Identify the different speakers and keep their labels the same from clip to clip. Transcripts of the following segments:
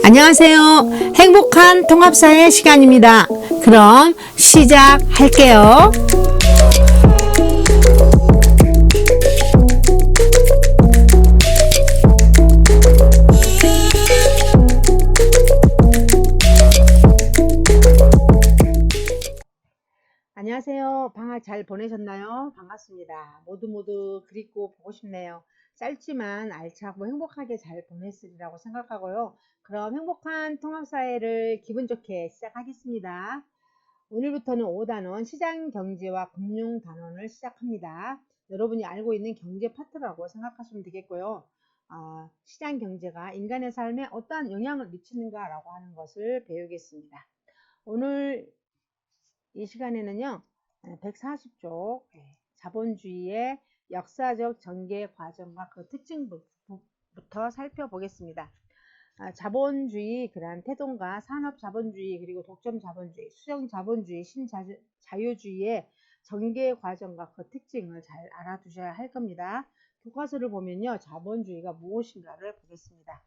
Speaker 1: 안녕하세요. 행복한 통합사회 시간입니다. 그럼 시작할게요. 안녕하세요. 방학 잘 보내셨나요? 반갑습니다. 모두 그립고 보고 싶네요. 짧지만 알차고 행복하게 잘 보냈으리라고 생각하고요. 그럼 행복한 통합사회를 기분 좋게 시작하겠습니다. 오늘부터는 5단원 시장경제와 금융단원을 시작합니다. 여러분이 알고 있는 경제 파트라고 생각하시면 되겠고요. 시장경제가 인간의 삶에 어떠한 영향을 미치는가라고 하는 것을 배우겠습니다. 오늘 이 시간에는요, 140쪽 자본주의의 역사적 전개 과정과 그 특징부터 살펴보겠습니다. 자본주의 그러한 태동과 산업자본주의 그리고 독점자본주의, 수정자본주의, 신자유주의의 전개 과정과 그 특징을 잘 알아두셔야 할 겁니다. 교과서를 보면요, 자본주의가 무엇인가를 보겠습니다.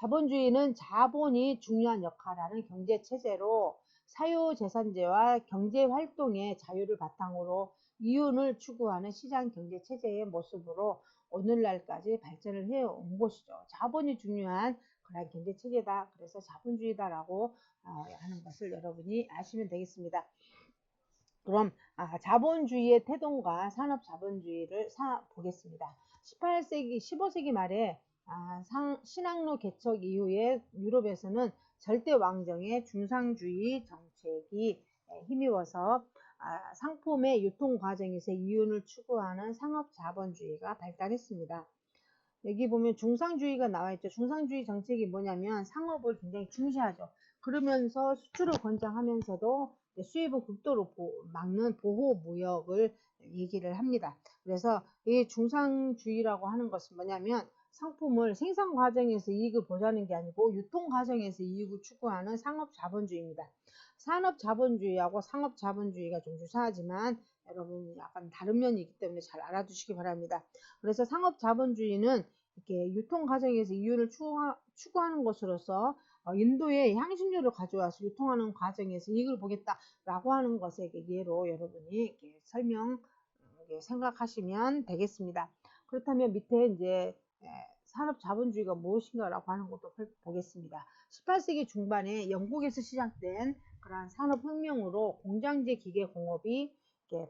Speaker 1: 자본주의는 자본이 중요한 역할을 하는 경제체제로 사유재산제와 경제활동의 자유를 바탕으로 이윤을 추구하는 시장경제체제의 모습으로 오늘날까지 발전을 해온 것이죠. 자본이 중요한 그런 경제체제다. 그래서 자본주의다라고 하는 것을 여러분이 아시면 되겠습니다. 그럼 자본주의의 태동과 산업자본주의를 보겠습니다. 18세기, 15세기 말에 신항로 개척 이후에 유럽에서는 절대왕정의 중상주의 정책이 힘입어서 상품의 유통 과정에서 이윤을 추구하는 상업자본주의가 발달했습니다. 여기 보면 중상주의가 나와 있죠. 중상주의 정책이 뭐냐면 상업을 굉장히 중시하죠. 그러면서 수출을 권장하면서도 수입을 극도로 막는 보호무역을 얘기를 합니다. 그래서 이 중상주의라고 하는 것은 뭐냐면 상품을 생산 과정에서 이익을 보자는 게 아니고 유통 과정에서 이익을 추구하는 상업자본주의입니다. 산업자본주의하고 상업자본주의가 좀 유사하지만 여러분 약간 다른 면이 있기 때문에 잘 알아두시기 바랍니다. 그래서 상업자본주의는 이렇게 유통 과정에서 이윤을 추구하는 것으로서 인도에 향신료를 가져와서 유통하는 과정에서 이익을 보겠다라고 하는 것의 예로 여러분이 이렇게 생각하시면 되겠습니다. 그렇다면 밑에 이제 산업자본주의가 무엇인가라고 하는 것도 보겠습니다. 18세기 중반에 영국에서 시작된 그러한 산업혁명으로 공장제 기계공업이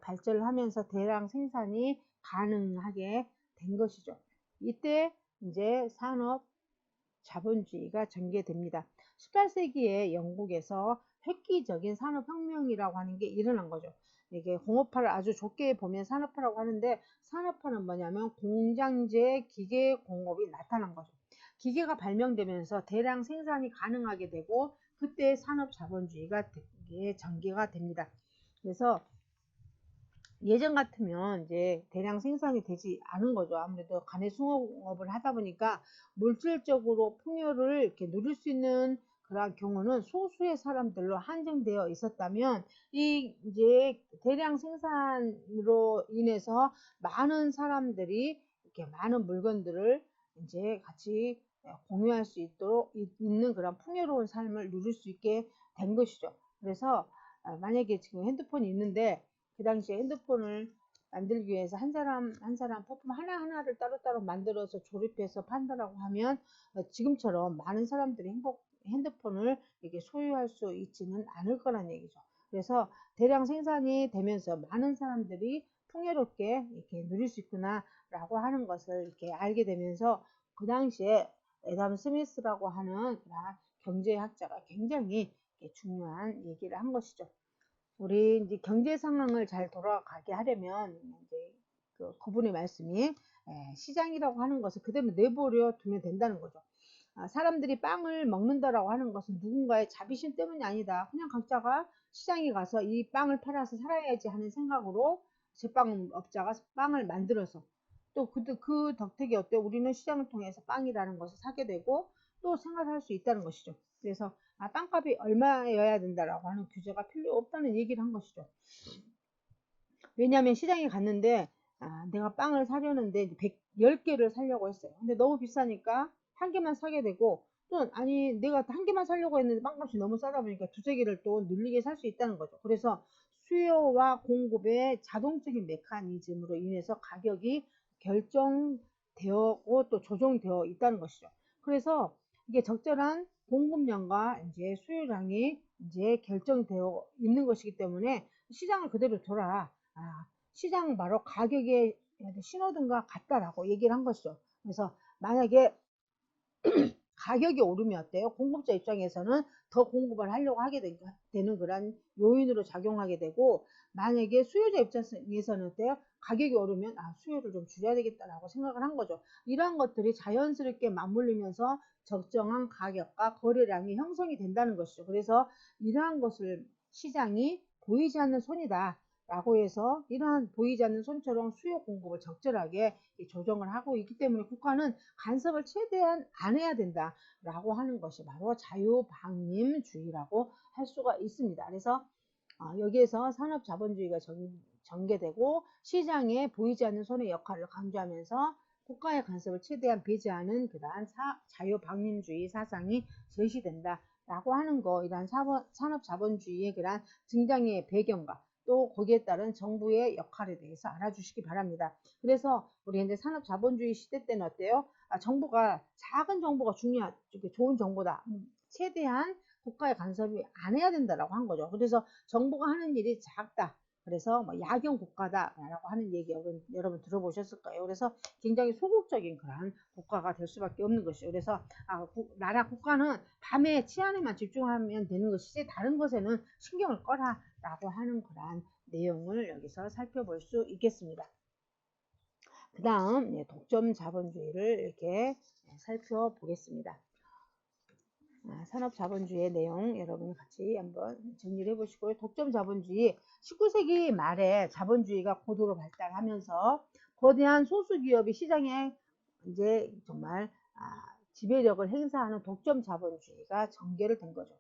Speaker 1: 발전을 하면서 대량 생산이 가능하게 된 것이죠. 이때 이제 산업 자본주의가 전개됩니다. 18세기에 영국에서 획기적인 산업혁명이라고 하는 게 일어난 거죠. 이게 공업화를 아주 좁게 보면 산업화라고 하는데, 산업화는 뭐냐면 공장제 기계 공업이 나타난 거죠. 기계가 발명되면서 대량 생산이 가능하게 되고, 그때 산업 자본주의가 전개가 됩니다. 그래서 예전 같으면 이제 대량 생산이 되지 않은 거죠. 아무래도 가내수공업을 하다 보니까 물질적으로 풍요를 이렇게 누릴 수 있는 그런 경우는 소수의 사람들로 한정되어 있었다면, 이제 대량 생산으로 인해서 많은 사람들이 이렇게 많은 물건들을 이제 같이 공유할 수 있도록 있는 그런 풍요로운 삶을 누릴 수 있게 된 것이죠. 그래서 만약에 지금 핸드폰이 있는데, 그 당시에 핸드폰을 만들기 위해서 한 사람 부품 하나하나를 따로따로 만들어서 조립해서 판다라고 하면 지금처럼 많은 사람들이 핸드폰을 이렇게 소유할 수 있지는 않을 거란 얘기죠. 그래서 대량 생산이 되면서 많은 사람들이 풍요롭게 이렇게 누릴 수 있구나 라고 하는 것을 이렇게 알게 되면서, 그 당시에 애덤 스미스라고 하는 경제학자가 굉장히 중요한 얘기를 한 것이죠. 우리 이제 경제 상황을 잘 돌아가게 하려면 이제 그분의 말씀이 시장이라고 하는 것을 그대로 내버려 두면 된다는 거죠. 사람들이 빵을 먹는다라고 하는 것은 누군가의 자비심 때문이 아니다. 그냥 각자가 시장에 가서 이 빵을 팔아서 살아야지 하는 생각으로 제빵업자가 빵을 만들어서, 또 그 덕택이 어때? 우리는 시장을 통해서 빵이라는 것을 사게 되고 또 생활할 수 있다는 것이죠. 그래서 빵값이 얼마여야 된다라고 하는 규제가 필요 없다는 얘기를 한 것이죠. 왜냐하면 시장에 갔는데 내가 빵을 사려는데 10개를 사려고 했어요. 근데 너무 비싸니까 한 개만 사게 되고, 또 아니 내가 한 개만 사려고 했는데 빵값이 너무 싸다 보니까 두세 개를 또 늘리게 살 수 있다는 거죠. 그래서 수요와 공급의 자동적인 메커니즘으로 인해서 가격이 결정되고 또 조정되어 있다는 것이죠. 그래서 이게 적절한 공급량과 이제 수요량이 이제 결정되어 있는 것이기 때문에 시장을 그대로 둬라. 시장 바로 가격의 신호등과 같다라고 얘기를 한 것이죠. 그래서 만약에 가격이 오르면 어때요? 공급자 입장에서는 더 공급을 하려고 하게 되는 그런 요인으로 작용하게 되고, 만약에 수요자 입장에서는 어때요? 가격이 오르면 수요를 좀 줄여야 되겠다라고 생각을 한 거죠. 이러한 것들이 자연스럽게 맞물리면서 적정한 가격과 거래량이 형성이 된다는 것이죠. 그래서 이러한 것을 시장이 보이지 않는 손이다 라고 해서 이러한 보이지 않는 손처럼 수요 공급을 적절하게 조정을 하고 있기 때문에 국가는 간섭을 최대한 안 해야 된다 라고 하는 것이 바로 자유방임주의라고 할 수가 있습니다. 그래서 여기에서 산업자본주의가 전개되고 시장에 보이지 않는 손의 역할을 강조하면서 국가의 간섭을 최대한 배제하는 그러한 자유방임주의 사상이 제시된다 라고 하는 거, 이러한 산업자본주의의 그러한 등장의 배경과 또 거기에 따른 정부의 역할에 대해서 알아주시기 바랍니다. 그래서 우리 이제 산업자본주의 시대 때는 어때요? 정부가 작은 정보가 좋은 정보다. 최대한 국가의 간섭이 안 해야 된다라고 한 거죠. 그래서 정부가 하는 일이 작다. 그래서 뭐 야경 국가다라고 하는 얘기 여러분 들어보셨을 거예요. 그래서 굉장히 소극적인 그런 국가가 될 수밖에 없는 것이죠. 그래서 나라 국가는 밤에 치안에만 집중하면 되는 것이지 다른 것에는 신경을 꺼라라고 하는 그런 내용을 여기서 살펴볼 수 있겠습니다. 그 다음 독점 자본주의를 이렇게 살펴보겠습니다. 산업자본주의의 내용 여러분 같이 한번 정리를 해보시고요. 독점 자본주의 19세기 말에 자본주의가 고도로 발달하면서 거대한 소수기업이 시장에 이제 정말 지배력을 행사하는 독점 자본주의가 전개를 된 거죠.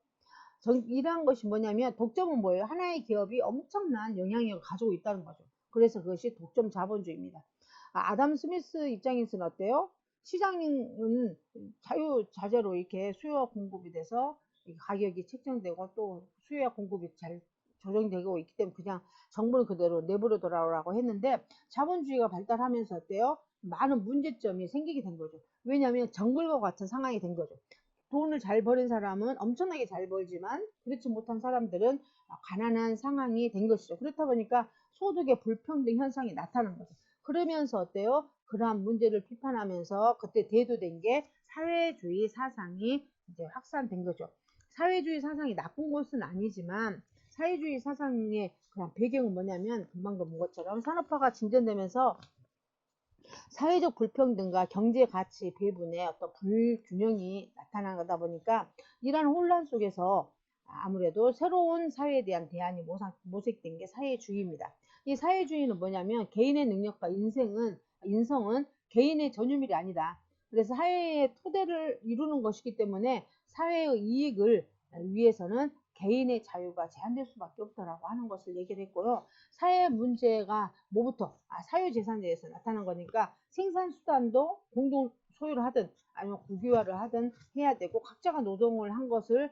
Speaker 1: 이러한 것이 뭐냐면 독점은 뭐예요? 하나의 기업이 엄청난 영향력을 가지고 있다는 거죠. 그래서 그것이 독점 자본주의입니다. 아담 스미스 입장에서는 어때요? 시장은 자유자재로 이렇게 수요와 공급이 돼서 가격이 책정되고 또 수요와 공급이 잘 조정되고 있기 때문에 그냥 정부는 그대로 내버려 둬라고 했는데, 자본주의가 발달하면서 어때요? 많은 문제점이 생기게 된 거죠. 왜냐하면 정글과 같은 상황이 된 거죠. 돈을 잘 버는 사람은 엄청나게 잘 벌지만 그렇지 못한 사람들은 가난한 상황이 된 것이죠. 그렇다 보니까 소득의 불평등 현상이 나타난 거죠. 그러면서 어때요? 그러한 문제를 비판하면서 그때 대두된 게 사회주의 사상이 이제 확산된 거죠. 사회주의 사상이 나쁜 것은 아니지만 사회주의 사상의 그런 배경은 뭐냐면 금방도 본 것처럼 산업화가 진전되면서 사회적 불평등과 경제 가치 배분의 어떤 불균형이 나타나다 보니까 이러한 혼란 속에서 아무래도 새로운 사회에 대한 대안이 모색된 게 사회주의입니다. 이 사회주의는 뭐냐면 개인의 능력과 인성은 개인의 전유물이 아니다. 그래서 사회의 토대를 이루는 것이기 때문에 사회의 이익을 위해서는 개인의 자유가 제한될 수밖에 없다라고 하는 것을 얘기를 했고요. 사회 문제가 뭐부터? 사유재산제에서 나타난 거니까 생산수단도 공동 소유를 하든 아니면 국유화를 하든 해야 되고, 각자가 노동을 한 것을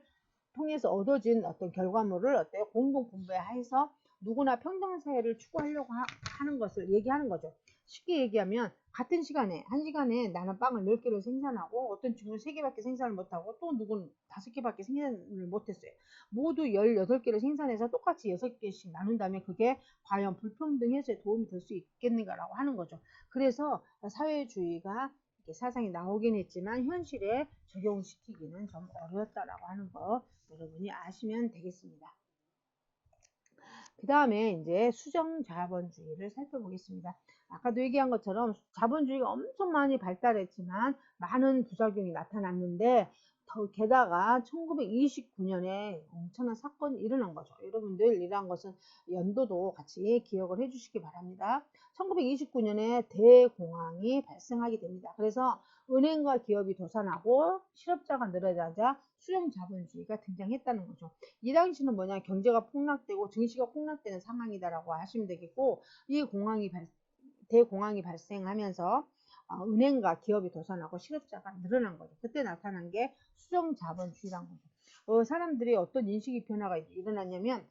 Speaker 1: 통해서 얻어진 어떤 결과물을 어때요? 공동 분배해서 누구나 평등한 사회를 추구하려고 하는 것을 얘기하는 거죠. 쉽게 얘기하면 같은 시간에 한 시간에 나는 빵을 10개를 생산하고 어떤 친구는 3개밖에 생산을 못하고 또 누구는 5개밖에 생산을 못했어요. 모두 18개를 생산해서 똑같이 6개씩 나눈다면 그게 과연 불평등 해소에 도움이 될 수 있겠는가라고 하는 거죠. 그래서 사회주의가 사상이 나오긴 했지만 현실에 적용시키기는 좀 어려웠다라고 하는 거 여러분이 아시면 되겠습니다. 그 다음에 이제 수정자본주의를 살펴보겠습니다. 아까도 얘기한 것처럼 자본주의가 엄청 많이 발달했지만 많은 부작용이 나타났는데 게다가 1929년에 엄청난 사건이 일어난 거죠. 여러분들 이러한 것은 연도도 같이 기억을 해 주시기 바랍니다. 1929년에 대공황이 발생하게 됩니다. 그래서 은행과 기업이 도산하고 실업자가 늘어나자 수정자본주의가 등장했다는 거죠. 이 당시는 뭐냐, 경제가 폭락되고 증시가 폭락되는 상황이다라고 하시면 되겠고, 이 대공황이 발생하면서 은행과 기업이 도산하고 실업자가 늘어난 거죠. 그때 나타난 게 수정자본주의란 거죠. 사람들이 어떤 인식의 변화가 일어났냐면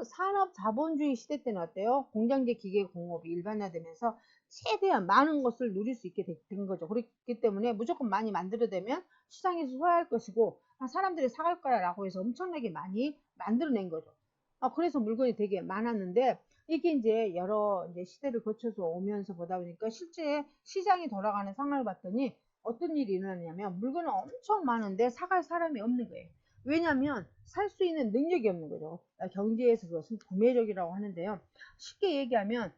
Speaker 1: 산업자본주의 시대 때는 어때요? 공장제 기계 공업이 일반화되면서 최대한 많은 것을 누릴 수 있게 된 거죠. 그렇기 때문에 무조건 많이 만들어내면 시장에서 소화할 것이고 사람들이 사갈 거라고 해서 엄청나게 많이 만들어낸 거죠. 그래서 물건이 되게 많았는데 이게 이제 여러 이제 시대를 거쳐서 오면서 보다 보니까 실제 시장이 돌아가는 상황을 봤더니 어떤 일이 일어나냐면 물건은 엄청 많은데 사갈 사람이 없는 거예요. 왜냐하면 살 수 있는 능력이 없는 거죠. 경제에서 그것은 구매력이라고 하는데요. 쉽게 얘기하면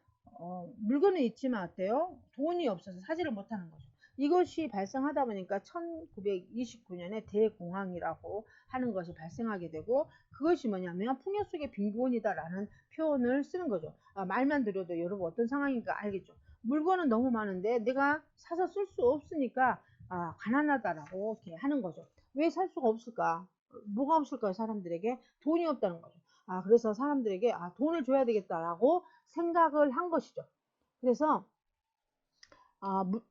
Speaker 1: 물건은 있지만 어때요? 돈이 없어서 사지를 못하는 거죠. 이것이 발생하다 보니까 1929년에 대공황이라고 하는 것이 발생하게 되고 그것이 뭐냐면 풍요 속의 빈곤이다라는 표현을 쓰는 거죠. 말만 들어도 여러분 어떤 상황인가 알겠죠. 물건은 너무 많은데 내가 사서 쓸 수 없으니까 가난하다라고 이렇게 하는 거죠. 왜 살 수가 없을까? 뭐가 없을까요? 사람들에게 돈이 없다는 거죠. 그래서 사람들에게 돈을 줘야 되겠다라고 생각을 한 것이죠. 그래서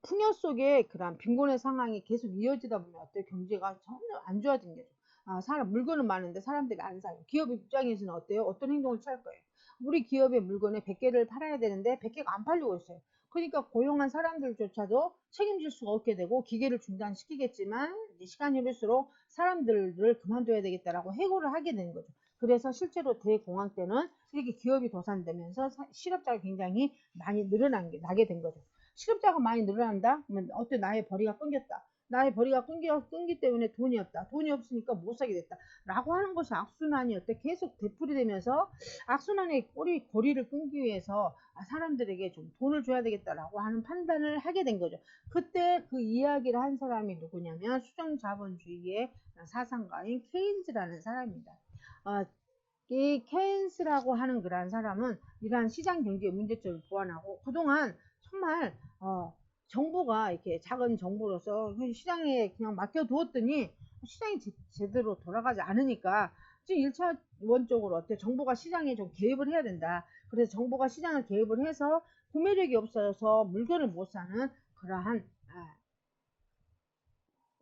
Speaker 1: 풍요 속에 그런 빈곤의 상황이 계속 이어지다 보면 어때요? 경제가 전혀 안 좋아진 거죠. 물건은 많은데 사람들이 안 사요. 기업 입장에서는 어때요? 어떤 행동을 취할 거예요? 우리 기업의 물건에 100개를 팔아야 되는데 100개가 안 팔리고 있어요. 그러니까 고용한 사람들조차도 책임질 수가 없게 되고 기계를 중단시키겠지만 시간이 흐를수록 사람들을 그만둬야 되겠다라고 해고를 하게 되는 거죠. 그래서 실제로 대공황 때는 이렇게 기업이 도산되면서 실업자가 굉장히 많이 나게 된 거죠. 실업자가 많이 늘어난다? 그러면 나의 벌이가 끊겼다. 나의 벌이가 끊기 때문에 돈이 없다. 돈이 없으니까 못 사게 됐다. 라고 하는 것이 악순환이었대. 계속 되풀이되면서 악순환의 고리를 끊기 위해서 사람들에게 좀 돈을 줘야 되겠다라고 하는 판단을 하게 된 거죠. 그때 그 이야기를 한 사람이 누구냐면 수정자본주의의 사상가인 케인즈라는 사람입니다. 이 케인스라고 하는 그런 사람은 이러한 시장 경제의 문제점을 보완하고 그동안 정말 정부가 이렇게 작은 정부로서 시장에 그냥 맡겨두었더니 시장이 제대로 돌아가지 않으니까 지금 1차 원적으로 어때? 정부가 시장에 좀 개입을 해야 된다. 그래서 정부가 시장을 개입을 해서 구매력이 없어서 물건을 못 사는 그러한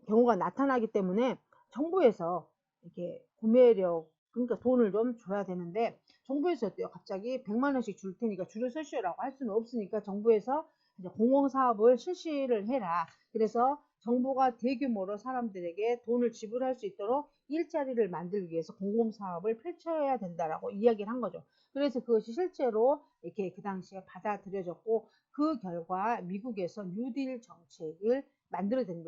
Speaker 1: 경우가 나타나기 때문에 정부에서 이렇게 구매력 그러니까 돈을 좀 줘야 되는데 정부에서 어때요? 갑자기 100만 원씩 줄 테니까 줄을 서시오라고 할 수는 없으니까 정부에서 이제 공공사업을 실시를 해라. 그래서 정부가 대규모로 사람들에게 돈을 지불할 수 있도록 일자리를 만들기 위해서 공공사업을 펼쳐야 된다라고 이야기를 한 거죠. 그래서 그것이 실제로 이렇게 그 당시에 받아들여졌고 그 결과 미국에서 뉴딜 정책을 만들어낸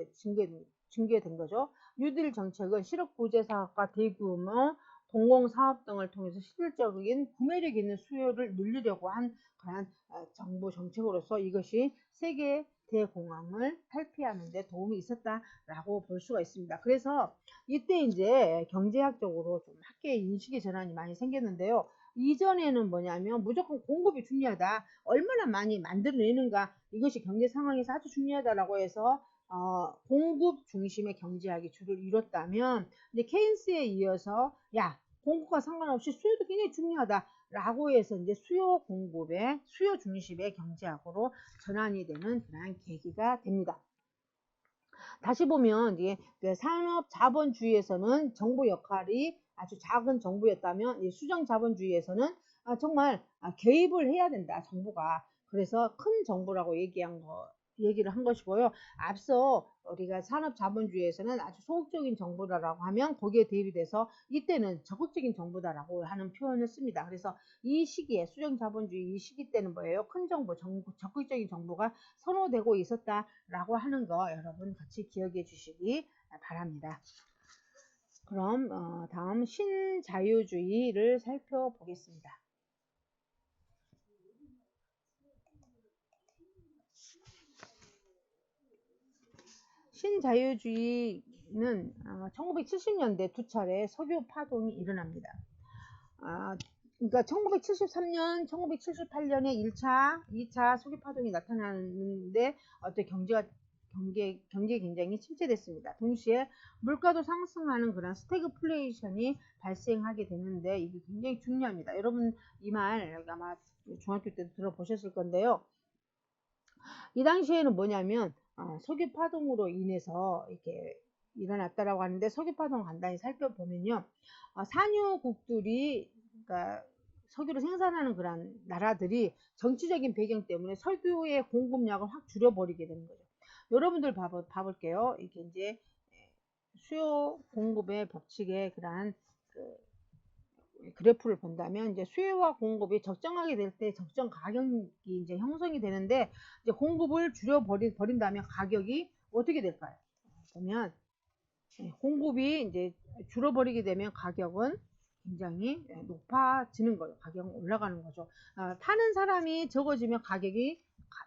Speaker 1: 증개된 거죠. 뉴딜 정책은 실업구제 사업과 대규모 공공사업 등을 통해서 실질적인 구매력 있는 수요를 늘리려고 한 그런 정부 정책으로서 이것이 세계 대공황을 탈피하는 데 도움이 있었다라고 볼 수가 있습니다. 그래서 이때 이제 경제학적으로 좀 학계의 인식의 전환이 많이 생겼는데요. 이전에는 뭐냐면 무조건 공급이 중요하다. 얼마나 많이 만들어내는가 이것이 경제 상황에서 아주 중요하다라고 해서 공급 중심의 경제학이 주를 이뤘다면 이제 케인스에 이어서 공급과 상관없이 수요도 굉장히 중요하다라고 해서 이제 수요 중심의 경제학으로 전환이 되는 그러한 계기가 됩니다. 다시 보면 이게 산업 자본주의에서는 정부 역할이 아주 작은 정부였다면 이 수정 자본주의에서는 정말 개입을 해야 된다 정부가. 그래서 큰 정부라고 얘기를 한 것이고요. 앞서 우리가 산업자본주의에서는 아주 소극적인 정부라고 하면 거기에 대입이 돼서 이때는 적극적인 정부다라고 하는 표현을 씁니다. 그래서 이 시기에 수정자본주의 이 시기 때는 뭐예요? 큰 정부, 적극적인 정부가 선호되고 있었다라고 하는 거 여러분 같이 기억해 주시기 바랍니다. 그럼 다음 신자유주의를 살펴보겠습니다. 신자유주의는 1970년대 두 차례 석유 파동이 일어납니다. 그러니까 1973년, 1978년에 1차, 2차 석유 파동이 나타나는데 어떤 경제 굉장히 침체됐습니다. 동시에 물가도 상승하는 그런 스태그플레이션이 발생하게 되는데 이게 굉장히 중요합니다. 여러분 이 말 아마 중학교 때도 들어보셨을 건데요. 이 당시에는 뭐냐면 석유 파동으로 인해서 이렇게 일어났다라고 하는데, 석유 파동 간단히 살펴보면요, 산유국들이, 그러니까 석유를 생산하는 그런 나라들이 정치적인 배경 때문에 석유의 공급량을 확 줄여버리게 되는 거죠. 여러분들 봐볼게요. 이게 이제 수요 공급의 법칙의 그러한 그 그래프를 본다면, 이제 수요와 공급이 적정하게 될 때 적정 가격이 이제 형성이 되는데, 이제 공급을 버린다면 가격이 어떻게 될까요? 보면 공급이 이제 줄어버리게 되면 가격은 굉장히 높아지는 거예요. 가격은 올라가는 거죠. 타는 사람이 적어지면 가격이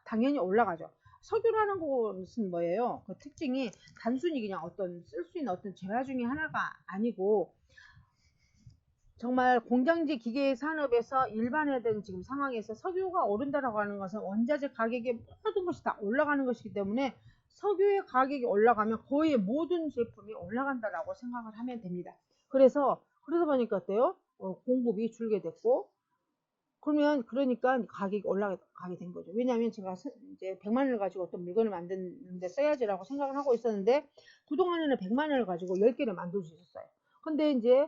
Speaker 1: 당연히 올라가죠. 석유라는 것은 뭐예요? 그 특징이 단순히 그냥 어떤 쓸 수 있는 어떤 재화 중에 하나가 아니고, 정말 공장지 기계 산업에서 일반화된 지금 상황에서 석유가 오른다라고 하는 것은 원자재 가격의 모든 것이 다 올라가는 것이기 때문에, 석유의 가격이 올라가면 거의 모든 제품이 올라간다라고 생각을 하면 됩니다. 그래서 보니까 어때요? 공급이 줄게 됐고, 그러니까 가격이 올라가게 된 거죠. 왜냐하면 제가 이제 100만 원을 가지고 어떤 물건을 만드는데 써야지라고 생각을 하고 있었는데, 그동안에는 100만 원을 가지고 10개를 만들 수 있었어요. 근데 이제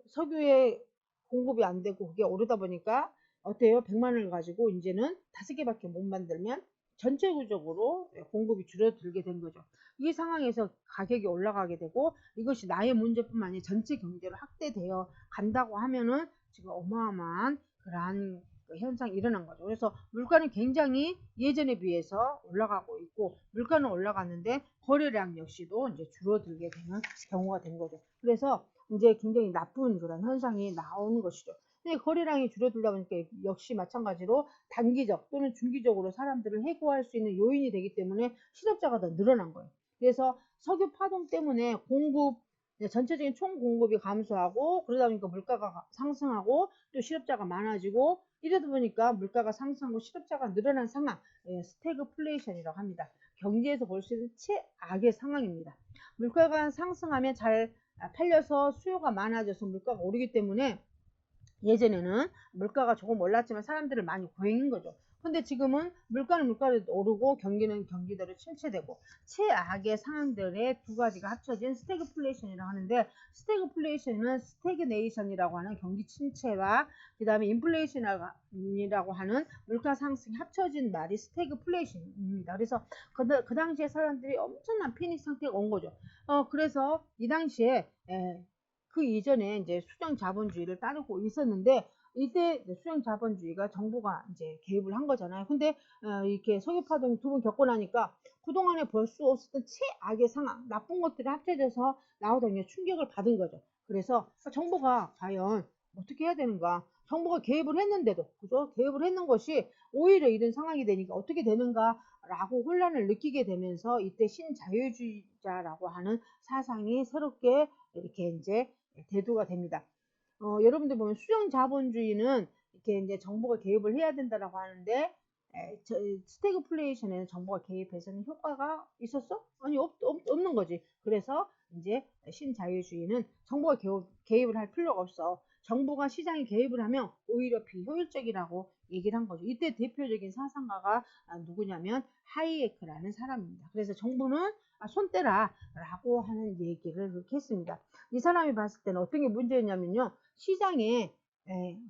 Speaker 1: 석유의 공급이 안 되고 그게 오르다 보니까 어때요? 100만 원을 가지고 이제는 5개밖에 못 만들면 전체적으로 공급이 줄어들게 된 거죠. 이 상황에서 가격이 올라가게 되고, 이것이 나의 문제뿐만 아니라 전체 경제로 확대되어 간다고 하면은 지금 어마어마한 그러한 현상이 일어난 거죠. 그래서 물가는 굉장히 예전에 비해서 올라가고 있고, 물가는 올라갔는데 거래량 역시도 이제 줄어들게 되는 경우가 된 거죠. 그래서 이제 굉장히 나쁜 그런 현상이 나오는 것이죠. 근데 거래량이 줄어들다 보니까 역시 마찬가지로 단기적 또는 중기적으로 사람들을 해고할 수 있는 요인이 되기 때문에 실업자가 더 늘어난 거예요. 그래서 석유 파동 때문에 전체적인 총 공급이 감소하고, 그러다 보니까 물가가 상승하고 또 실업자가 많아지고, 이러다 보니까 물가가 상승하고 실업자가 늘어난 상황, 스태그플레이션이라고 합니다. 경제에서 볼 수 있는 최악의 상황입니다. 물가가 상승하면 잘 팔려서 수요가 많아져서 물가가 오르기 때문에, 예전에는 물가가 조금 올랐지만 사람들을 많이 고행인 거죠. 근데 지금은 물가는 물가로 오르고 경기는 경기대로 침체되고, 최악의 상황들의 두 가지가 합쳐진 스태그플레이션이라고 하는데, 스태그플레이션은 스태그네이션이라고 하는 경기 침체와 그 다음에 인플레이션이라고 하는 물가 상승이 합쳐진 말이 스태그플레이션입니다. 그래서 그 당시에 사람들이 엄청난 패닉 상태가 온 거죠. 그래서 이 당시에 그 이전에 이제 수령 자본주의를 따르고 있었는데, 이때 수령 자본주의가 정부가 이제 개입을 한 거잖아요. 근데 이렇게 석유 파동이 두 번 겪고 나니까 그동안에 볼 수 없었던 최악의 상황, 나쁜 것들이 합쳐져서 나오다 보니 충격을 받은 거죠. 그래서 정부가 과연 어떻게 해야 되는가? 정부가 개입을 했는데도, 그죠? 개입을 했는 것이 오히려 이런 상황이 되니까 어떻게 되는가라고 혼란을 느끼게 되면서, 이때 신자유주의자라고 하는 사상이 새롭게 이렇게 이제 대두가 됩니다. 여러분들 보면 수령 자본주의는 이렇게 이제 정부가 개입을 해야 된다라고 하는데, 스태그플레이션에는 정부가 개입해서는 효과가 있었어? 아니, 없는 거지. 그래서 이제 신자유주의는 정부가 개입을 할 필요가 없어. 정부가 시장에 개입을 하면 오히려 비효율적이라고 얘기를 한 거죠. 이때 대표적인 사상가가 누구냐면 하이에크라는 사람입니다. 그래서 정부는 손 떼라 라고 하는 얘기를 그렇게 했습니다. 이 사람이 봤을 때는 어떤 게 문제였냐면요, 시장에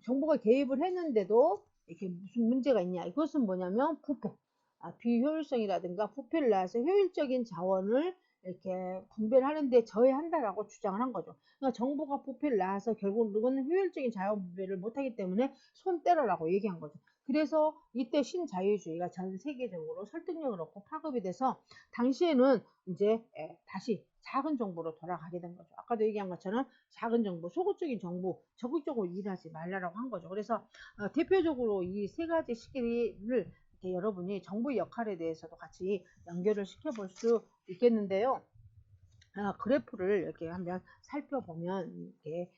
Speaker 1: 정부가 개입을 했는데도 이렇게 무슨 문제가 있냐, 이것은 뭐냐면 부패, 비효율성이라든가 부패를 낳아서 효율적인 자원을 이렇게 분배를 하는데 저해한다라고 주장을 한 거죠. 그러니까 정부가 부패를 낳아서 결국은 효율적인 자원 분배를 못하기 때문에 손 떼라라고 얘기한 거죠. 그래서 이때 신자유주의가 전 세계적으로 설득력을 얻고 파급이 돼서, 당시에는 이제 다시 작은 정부로 돌아가게 된 거죠. 아까도 얘기한 것처럼 작은 정부, 소극적인 정부, 적극적으로 일하지 말라라고 한 거죠. 그래서 대표적으로 이 세 가지 시기를 이렇게 여러분이 정부의 역할에 대해서도 같이 연결을 시켜볼 수 있겠는데요. 그래프를 이렇게 한번 살펴보면 이렇게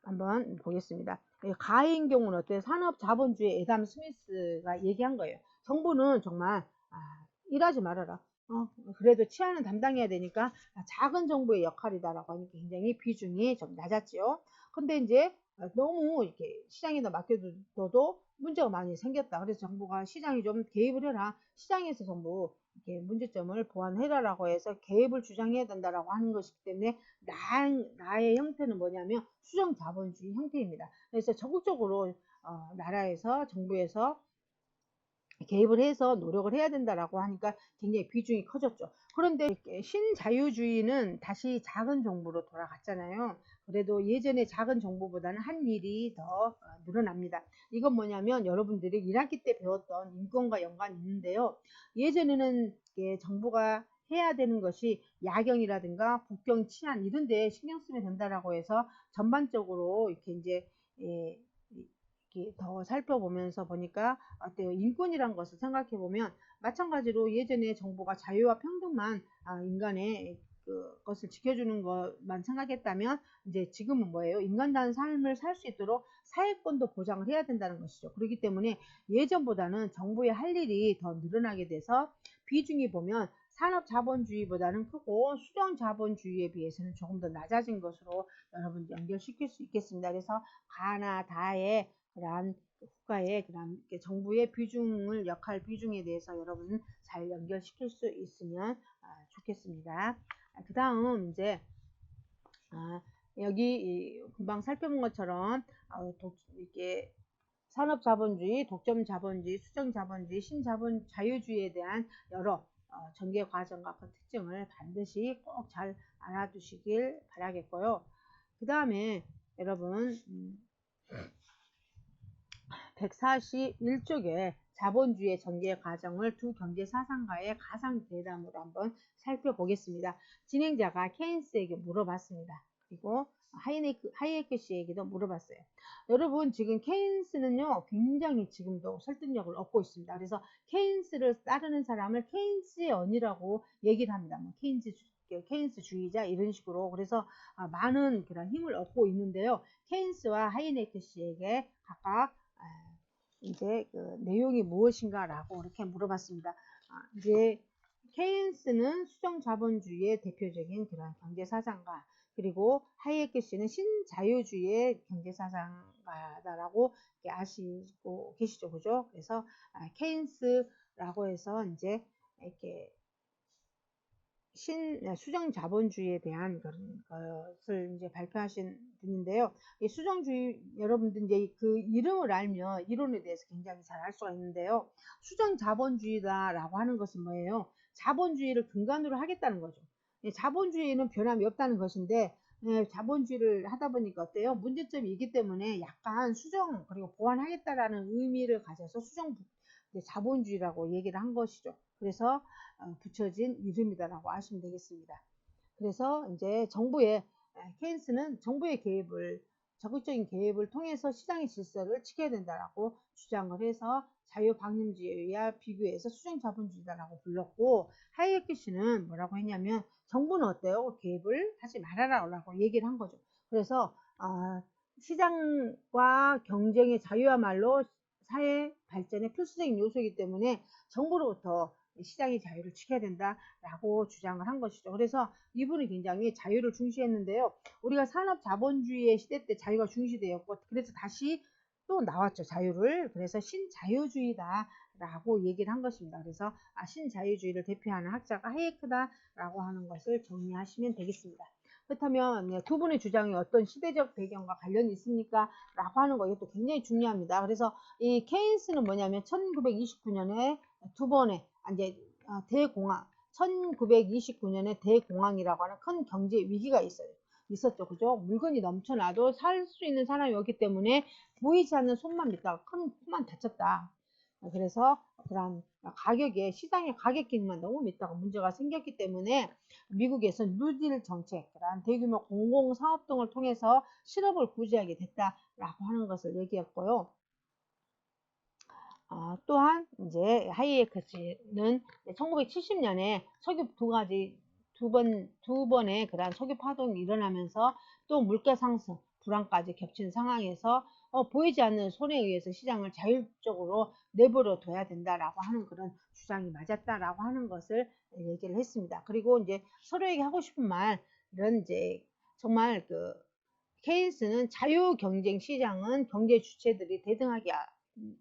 Speaker 1: 한번 보겠습니다. 가해인 경우는 어때요? 산업자본주의 애담 스미스가 얘기한 거예요. 정부는 정말 일하지 말아라. 그래도 치안은 담당해야 되니까 작은 정부의 역할이다라고 하니까 굉장히 비중이 좀 낮았지요. 근데 이제 너무 이렇게 시장에다 맡겨둬도 문제가 많이 생겼다. 그래서 정부가 시장이 좀 개입을 해라. 시장에서 전부 이렇게 문제점을 보완해라라고 해서 개입을 주장해야 된다라고 하는 것이기 때문에 나의 형태는 뭐냐면 수정 자본주의 형태입니다. 그래서 적극적으로 나라에서 정부에서 개입을 해서 노력을 해야 된다라고 하니까 굉장히 비중이 커졌죠. 그런데 신자유주의는 다시 작은 정부로 돌아갔잖아요. 그래도 예전에 작은 정부보다는 한 일이 더 늘어납니다. 이건 뭐냐면 여러분들이 1학기 때 배웠던 인권과 연관이 있는데요. 예전에는 정부가 해야 되는 것이 야경이라든가 국경 치안 이런 데 신경 쓰면 된다라고 해서 전반적으로 이렇게 이제 더 살펴보면서 보니까 어때요? 인권이란 것을 생각해 보면 마찬가지로 예전에 정부가 자유와 평등만 인간의 것을 지켜주는 것만 생각했다면 이제 지금은 뭐예요? 인간다운 삶을 살 수 있도록 사회권도 보장을 해야 된다는 것이죠. 그렇기 때문에 예전보다는 정부의 할 일이 더 늘어나게 돼서 비중이 보면 산업자본주의보다는 크고 수정자본주의에 비해서는 조금 더 낮아진 것으로 여러분 연결시킬 수 있겠습니다. 그래서 가나 다의 그러한 국가의 그런 정부의 역할 비중에 대해서 여러분 잘 연결시킬 수 있으면 좋겠습니다. 그 다음 이제 여기 금방 살펴본 것처럼 이렇게 산업자본주의, 독점자본주의, 수정자본주의, 자유주의에 대한 여러 전개 과정과 그 특징을 반드시 꼭 잘 알아두시길 바라겠고요. 그 다음에 여러분 141쪽에 자본주의의 전개 과정을 두 경제사상가의 가상 대담으로 한번 살펴보겠습니다. 진행자가 케인스에게 물어봤습니다. 그리고 하이에크 씨에게도 물어봤어요. 여러분 지금 케인스는요 굉장히 지금도 설득력을 얻고 있습니다. 그래서 케인스를 따르는 사람을 케인스언이라고 얘기를 합니다. 뭐 케인스주의자 이런 식으로. 그래서 많은 그런 힘을 얻고 있는데요. 케인스와 하이네크 씨에게 각각 이제 그 내용이 무엇인가라고 이렇게 물어봤습니다. 이제 케인스는 수정자본주의의 대표적인 그런 경제사상가, 그리고 하이에크 씨는 신자유주의의 경제사상가다라고 아시고 계시죠, 그죠? 그래서 케인스라고 해서 이제 이렇게 수정자본주의에 대한 그런 것을 이제 발표하신 분인데요. 이 수정주의, 여러분들 이제 그 이름을 알면 이론에 대해서 굉장히 잘 알 수가 있는데요. 수정자본주의다라고 하는 것은 뭐예요? 자본주의를 근간으로 하겠다는 거죠. 자본주의는 변함이 없다는 것인데, 자본주의를 하다 보니까 어때요? 문제점이 있기 때문에 약간 수정 그리고 보완하겠다라는 의미를 가져서 자본주의라고 얘기를 한 것이죠. 그래서 붙여진 이름이다라고 하시면 되겠습니다. 그래서 이제 케인스는 정부의 적극적인 개입을 통해서 시장의 질서를 지켜야 된다라고 주장을 해서 자유방임주의와 비교해서 수정자본주의다라고 불렀고, 하이에크 씨는 뭐라고 했냐면 정부는 어때요? 개입을 하지 말아라라고 얘기를 한 거죠. 그래서 시장과 경쟁의 자유야말로 사회 발전의 필수적인 요소이기 때문에 정부로부터 시장의 자유를 지켜야 된다라고 주장을 한 것이죠. 그래서 이분은 굉장히 자유를 중시했는데요. 우리가 산업자본주의의 시대 때 자유가 중시되었고, 그래서 다시 또 나왔죠, 자유를. 그래서 신자유주의다라고 얘기를 한 것입니다. 그래서 신자유주의를 대표하는 학자가 하이에크다라고 하는 것을 정리하시면 되겠습니다. 그렇다면 두 분의 주장이 어떤 시대적 배경과 관련이 있습니까? 라고 하는 거, 이것도 굉장히 중요합니다. 그래서 이 케인스는 뭐냐면 1929년에 두 번의 이제 대공황, 1929년에 대공황이라고 하는 큰 경제 위기가 있었죠. 그죠? 물건이 넘쳐나도 살 수 있는 사람이 없기 때문에 보이지 않는 손만 믿다가 큰 코만 다쳤다. 그래서 그런 시장의 가격 기능만 너무 믿다가 문제가 생겼기 때문에 미국에서 뉴딜 정책, 그런 대규모 공공사업 등을 통해서 실업을 구제하게 됐다라고 하는 것을 얘기했고요. 또한 이제 하이에크 씨는 1970년에 석유 두 번의 그런 석유 파동이 일어나면서 또 물가 상승, 불안까지 겹친 상황에서 보이지 않는 손에 의해서 시장을 자율적으로 내버려 둬야 된다라고 하는 그런 주장이 맞았다라고 하는 것을 얘기를 했습니다. 그리고 이제 서로에게 하고 싶은 말은 이제 정말 케인스는 자유 경쟁 시장은 경제 주체들이 대등하게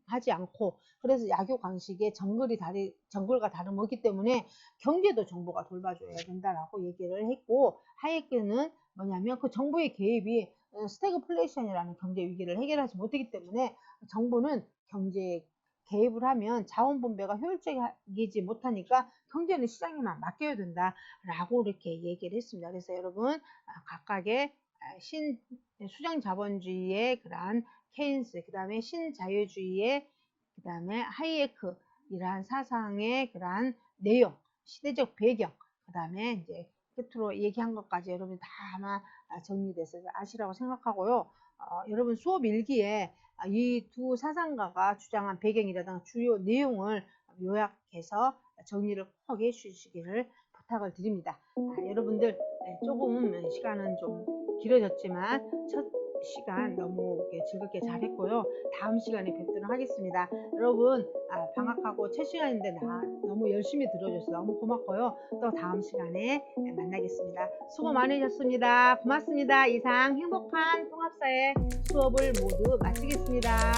Speaker 1: 하지 않고, 그래서 약효 강식에 정글과 다름없기 때문에 경제도 정부가 돌봐줘야 된다라고 얘기를 했고, 하이에크는 뭐냐면 그 정부의 개입이 스태그플레이션이라는 경제 위기를 해결하지 못하기 때문에 정부는 경제 개입을 하면 자원 분배가 효율적이지 못하니까 경제는 시장에만 맡겨야 된다라고 이렇게 얘기를 했습니다. 그래서 여러분 각각의 수장 자본주의의 그러한 케인스, 그 다음에 신자유주의의, 그 다음에 하이에크 이러한 사상의 그러한 내용, 시대적 배경, 그 다음에 이제 끝으로 얘기한 것까지 여러분 다 아마 정리돼서 아시라고 생각하고요. 여러분 수업 일기에 이 두 사상가가 주장한 배경이라든가 주요 내용을 요약해서 정리를 꼭 해주시기를 부탁을 드립니다. 여러분들 조금 시간은 좀 길어졌지만 첫 시간 너무 즐겁게 잘했고요. 다음 시간에 뵙도록 하겠습니다. 여러분 방학하고 첫 시간인데 너무 열심히 들어줘서 너무 고맙고요. 또 다음 시간에 만나겠습니다. 수고 많으셨습니다. 고맙습니다. 이상 행복한 통합사회 수업을 모두 마치겠습니다.